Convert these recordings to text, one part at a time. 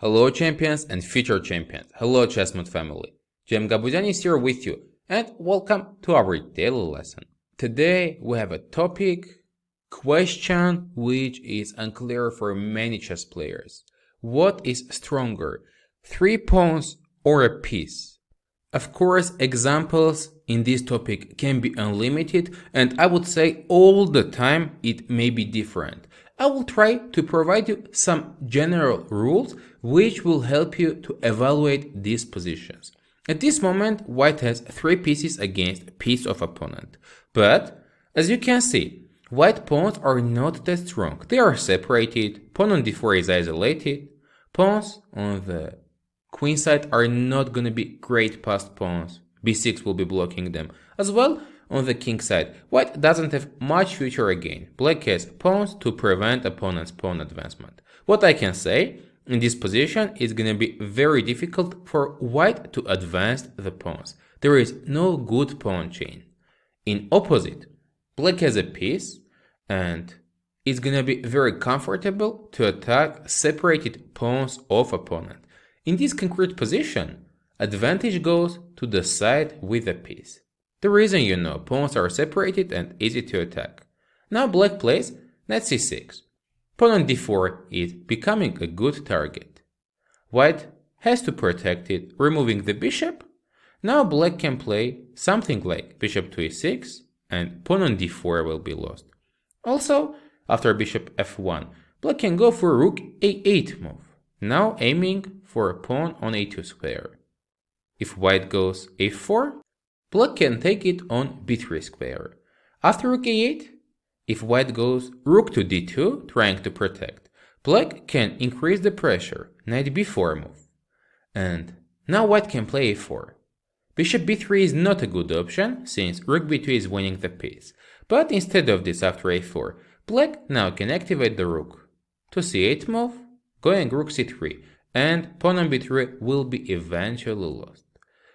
Hello champions and future champions. Hello ChessMood family. Gabuzyan is here with you and welcome to our daily lesson. Today we have a question which is unclear for many chess players. What is stronger, 3 pawns or a piece? Of course, examples in this topic can be unlimited, and I would say all the time it may be different. I will try to provide you some general rules which will help you to evaluate these positions. At this moment, white has 3 pieces against a piece of opponent. But, as you can see, white pawns are not that strong. They are separated, pawn on d4 is isolated, pawns on the queen side are not going to be great passed pawns. b6 will be blocking them. As well, on the king side, white doesn't have much future again. Black has pawns to prevent opponent's pawn advancement. What I can say, in this position, it's going to be very difficult for white to advance the pawns. There is no good pawn chain. In opposite, black has a piece, and it's going to be very comfortable to attack separated pawns of opponent. In this concrete position, advantage goes to the side with a piece. The reason you know pawns are separated and easy to attack. Now black plays knight c6. Pawn on d4 is becoming a good target. White has to protect it, removing the bishop. Now black can play something like bishop to e6 and pawn on d4 will be lost. Also, after bishop f1, black can go for rook a8 move, now aiming for a pawn on a2 square. If white goes a4, black can take it on b3 square. After rook a8, if white goes rook to d2, trying to protect, black can increase the pressure, knight b4 move. And now white can play a4. Bishop b3 is not a good option, since rook b2 is winning the piece. But instead of this after a4, black now can activate the rook. To c8 move, going rook c3, and pawn on b3 will be eventually lost.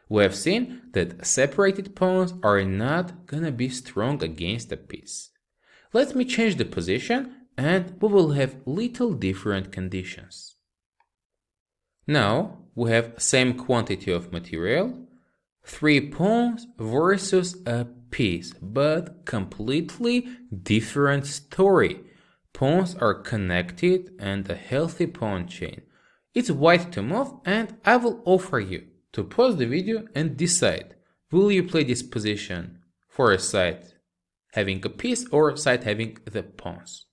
We have seen that separated pawns are not gonna be strong against a piece. Let me change the position and we will have little different conditions. Now we have same quantity of material, 3 pawns versus a piece, but completely different story. Pawns are connected and a healthy pawn chain. It's white to move, and I will offer you to pause the video and decide, will you play this position for a side having a piece or a side having the pawns.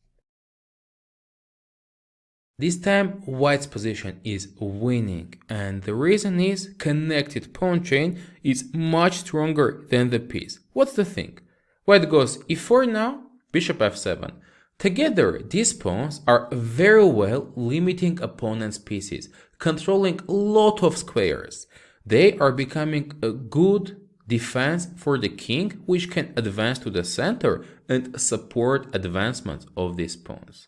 This time white's position is winning, and the reason is connected pawn chain is much stronger than the piece. What's the thing? White goes e4 now, bishop f7. Together, these pawns are very well limiting opponent's pieces, controlling a lot of squares. They are becoming a good defense for the king, which can advance to the center and support advancements of these pawns.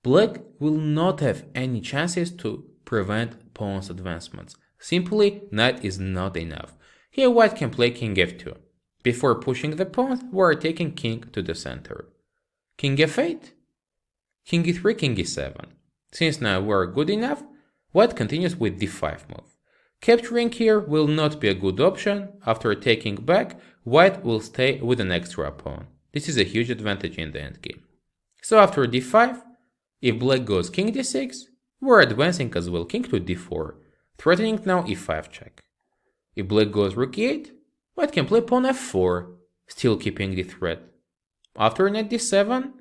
Black will not have any chances to prevent pawns advancements. Simply, knight is not enough. Here white can play king f2. Before pushing the pawns, we are taking king to the center. King f8, king e3, king e7. Since now we are good enough, white continues with d5 move. Capturing here will not be a good option. After taking back, white will stay with an extra pawn. This is a huge advantage in the endgame. So after d5, if black goes king d6, we're advancing as well king to d4, threatening now e5 check. If black goes rook e8, white can play pawn f4, still keeping the threat. After knight d7,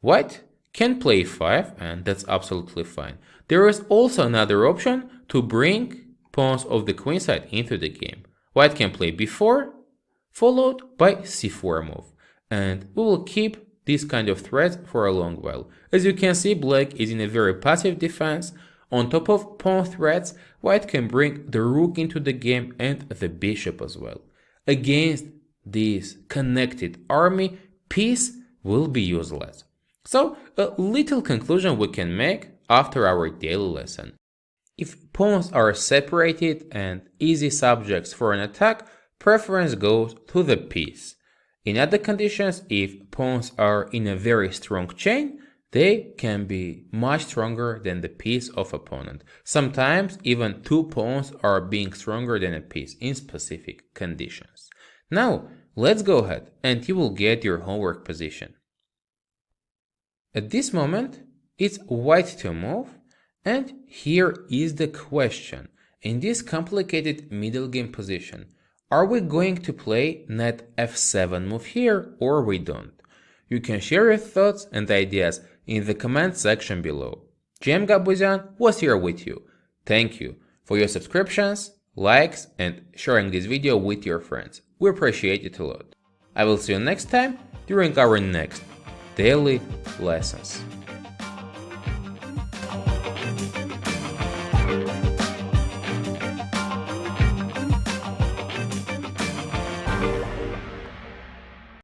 white can play e5, and that's absolutely fine. There is also another option to bring pawns of the queen side into the game. White can play b4, followed by c4 move, and we will keep this kind of threats for a long while. As you can see, black is in a very passive defense. On top of pawn threats, white can bring the rook into the game and the bishop as well. Against this connected army, piece will be useless. So, a little conclusion we can make after our daily lesson. If pawns are separated and easy subjects for an attack, preference goes to the piece. In other conditions, if pawns are in a very strong chain, they can be much stronger than the piece of opponent. Sometimes even two pawns are being stronger than a piece in specific conditions. Now, let's go ahead and you will get your homework position. At this moment, it's white to move, and here is the question. In this complicated middle game position, are we going to play knight f7 move here or we don't? You can share your thoughts and ideas in the comment section below. GM Gabuzyan was here with you. Thank you for your subscriptions, likes, and sharing this video with your friends. We appreciate it a lot. I will see you next time during our next daily lessons.